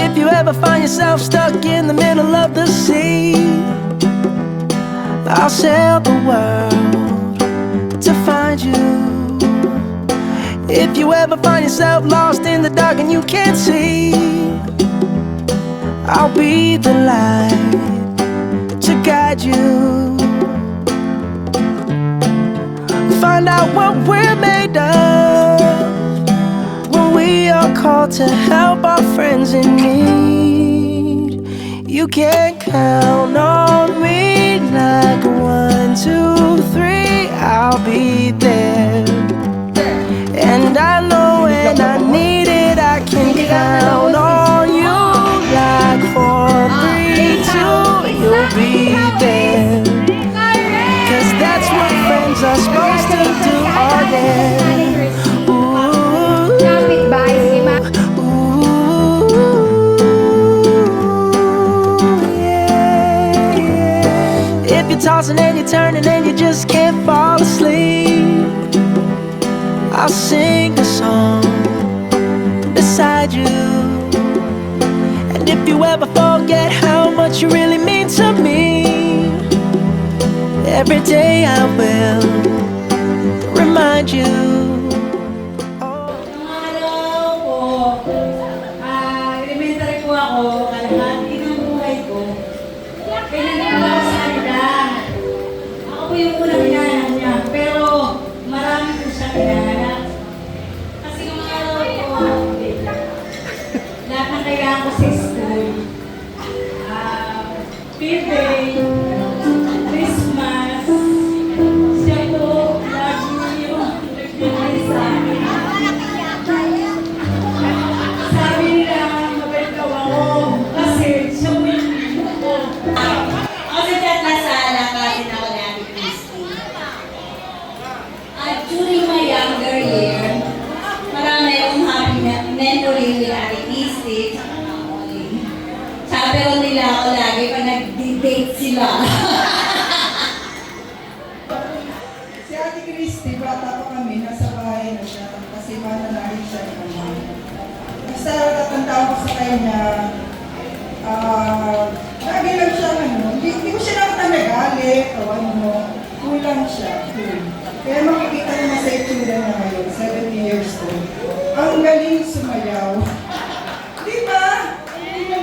If you ever find yourself stuck in the middle of the sea, I'll sail the world to find you. If you ever find yourself lost in the dark and you can't see, I'll be the light to guide you. Find out what we're made of when we are called to help our friends in need. You can count on me like 1, 2, 3, I'll be there. And I know when I need it, I can count on you like 4, 3, 2, you'll be there. 'Cause that's what friends are supposed to do, oh yeah. Ooh, yeah, yeah. If you're tossing and you're turning and you just can't fall asleep, I'll sing a song beside you. And if you ever forget how much you really mean to me, every day I will remind you. Araw po, elementary po ako, kalahati ng buhay ko. Pinanagawa ko sa kanila. Ako po yung unang inanak niya, pero marami po siya inanak. Kasi nung araw po, lahat ng kailangan ko sa school. Field day, Christmas, siya po, lagi yung nagbibigay sa akin. Sabi nila, mabait daw ako, kasi siya po yung bibig ko. Ako si Kat Lasala, kasi ako ni Ate Christy. At during my younger year, marami akong happy memory with Ate Christy, tsaka na Oli. Sabi nila ako lagi pag nag-date sila. Si Ate Christy, bata pa kami, nasa bahay na siya kasi mananahin siya ng ama. Basta tatanda ko sa kanya, lagi lang siya hindi ko siya nakita nagalit o kulang siya. Kaya makikita naman sa itsura niya ngayon, 70 years old. Ang galing sumayaw. Di ba? Hindi na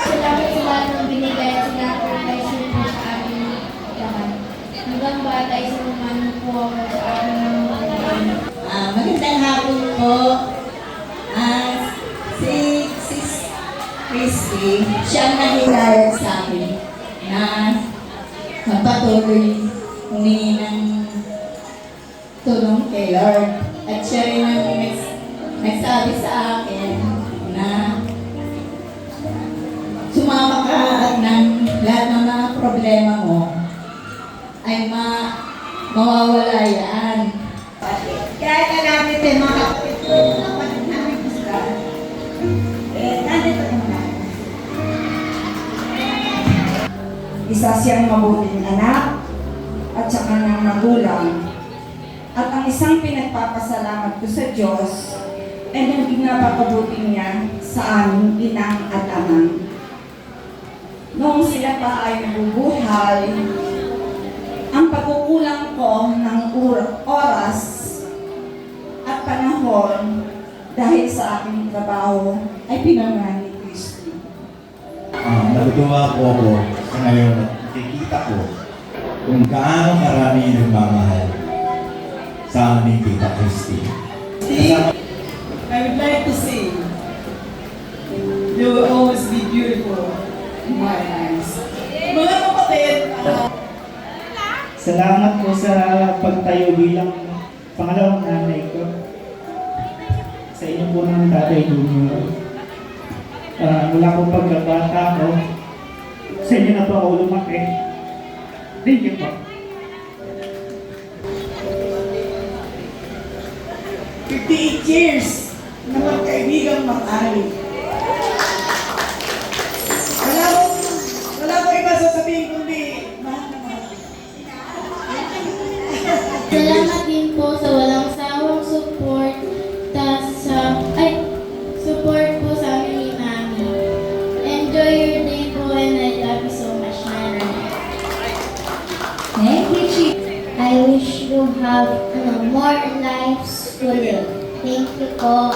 Salamat sa lahat ng binigay at sinaprovice niyo po sa amin lahat. Hanggang bata, isinuman po ako sa aming mga Magandang hapon po. Si Christy, siyang nahihayag sa akin na magpatuloy humingi ng tulong kay Lord. At siya rin ang nagsabi sa akin na sumama ka at ng lahat ng mga problema mo ay mawawala yan. Kaya nagamit yung mga kapatid ko, kapatid namin gusto. Nandito naman. Isa siyang mabuting anak at saka ng magulang. At ang isang pinagpapasalamat ko sa Diyos ay naging napakabuti niya sa aming inang at amang. Noong sila pa ay nabubuhay, ang pagkukulang ko ng oras at panahon dahil sa aking trabaho ay pinangalan ni Kristo. Natutuwa po ako sa ngayon at nakikita ko kung gaano karami nagmamahal sa aming Tita Christy. I would like to say, you will always be beautiful in my eyes. Mga kapatid, Salamat po sa pagtayo bilang pangalawang nanay ko. Sa inyo po ng Tatay Junior. Mula po pagkabata ko, sa inyo na po ako lumaki. Thank you po. 58 years na magkaibigang mag-ari. Wala ko iba sasabihin kundi mahal na mahal. Salamat din po sa walang sawang support support po sa amin ni have more lives to live. Thank you po.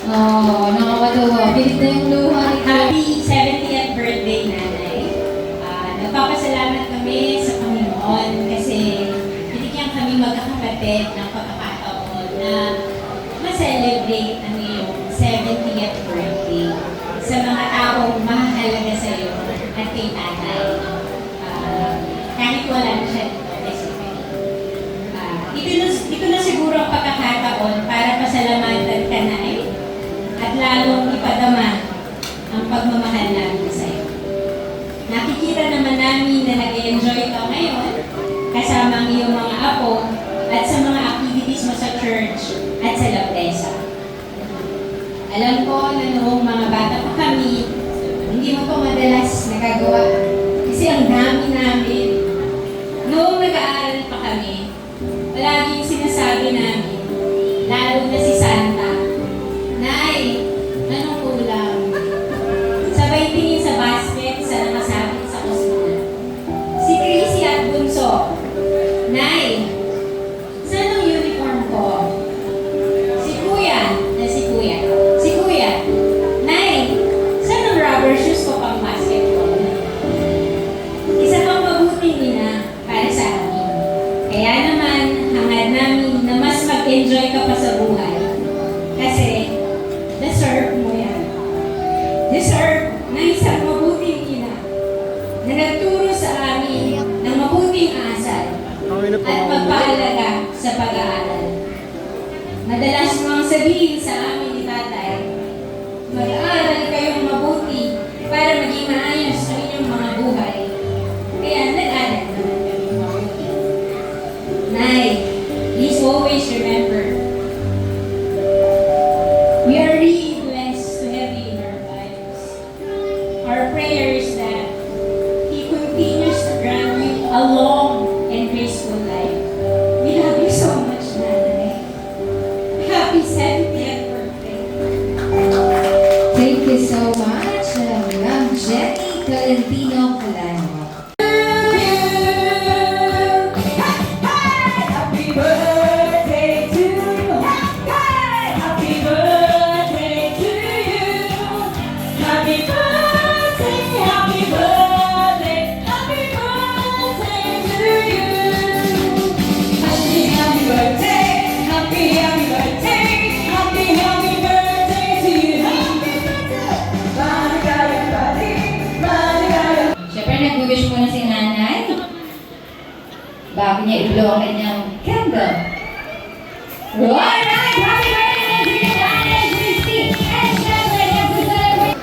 Oh, nakakatawa. Pilit na yung luha ni Happy 70th birthday, Nanay. Nagpapasalamat kami sa Panginoon kasi binigyan kami magkakapatid ng pagkakataon na ma-celebrate ang iyong 70th birthday sa mga taong mahalaga sa iyo at kay Nanay. Kahit wala na siya dito, ito na siguro ang pagkakataon para pasalamatan ka, Nay, at lalong ipadama ang pagmamahal namin sa iyo. Nakikita naman namin na nag-enjoy ka ngayon kasama ang iyong mga apo at sa mga activities mo sa church at sa La Presa. Alam ko na noong mga bata pa kami, hindi mo ito madalas nagagawa kasi ang dami namin. Noong nag-aaral pa kami, palaging sinasabi namin, lalo na si Santa, Nay, anong ulam? Sabay tingin sa basket sa nakasabit sa kusina. Si Chrissy at Bunso, Nay, saan ang uniform ko? Si Kuya, Nay, saan ang rubber shoes ko pang basketball? Isa pang mabuting ina para sa amin. Kaya naman, hangad namin na mas mag-enjoy ka pa sa buhay. Kasi, deserve mo yan. Deserve na isang mabuting ina na nagturo sa amin ng mabuting asal at magpahalaga sa pag-aaral. Madalas mo ang sabihin sa amin ni Tatay, mag-aaral kayong mabuti para maging maayos ang inyong mga buhay. Kaya nag-aaral naman kami mabuti. Nay, please always remember, we are really blessed to have you in our lives. Our prayer is that He continues to grant you a long and graceful life. We love you so much, Nanay. Happy 70th birthday. Thank you so much, Ma'am Jenny Tolentino Colano. Happy birthday to you. Happy birthday to you. Happy birthday, happy birthday, happy birthday to you. Happy, happy birthday, happy, happy birthday, happy, happy birthday to you. Siyempre, nag-wish muna si Nanay bago niya i-blow ang kanyang candle. Alright! Happy birthday to Nanay Christy! And siyempre, nag-celebrate!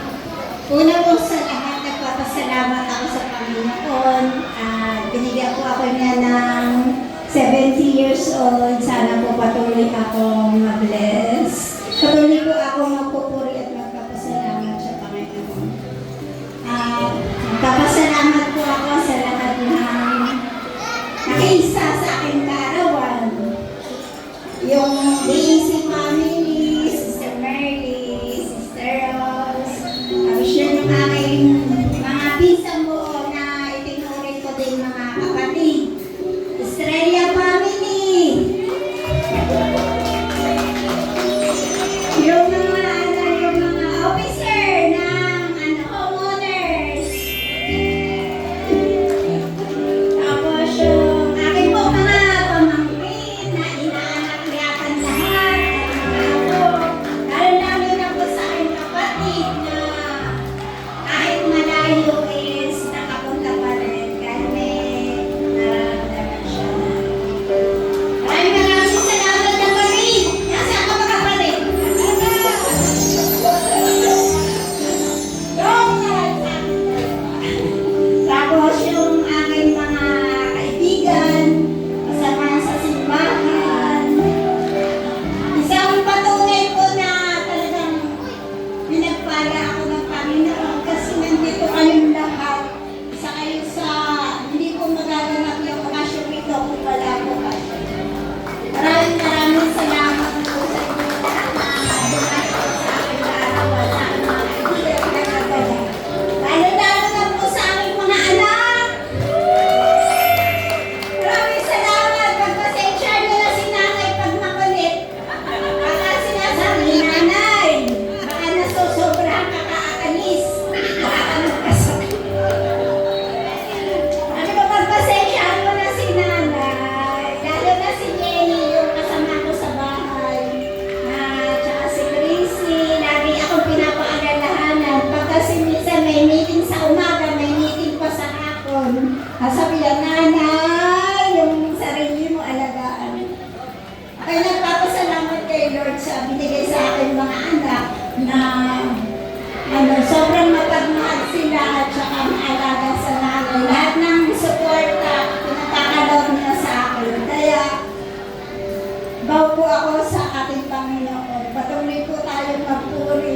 Una po sa lahat, nagpapasalamat ako sa Panginoon. Binigyan po ako niya ng 70 years old. Sana po patuloy akong ma-bless. Patuloy po ako magpupuri at magpapasalamat sa Panginoon. Magpapasalamat po ako sa lahat ng nakiisa sa aking kaarawan. Yung basic family, Sister Merly, Sister Rose, sure yung aking mga pinsang buo na itinuring ko din mga kapatid. Estrella family! sobrang mapagmahal sila at saka maalaga sa nanay. Lahat ng suporta, pinagkakaloob niya sa akin. Kaya, baw po ako sa ating Panginoon. Patuloy po tayo magpuri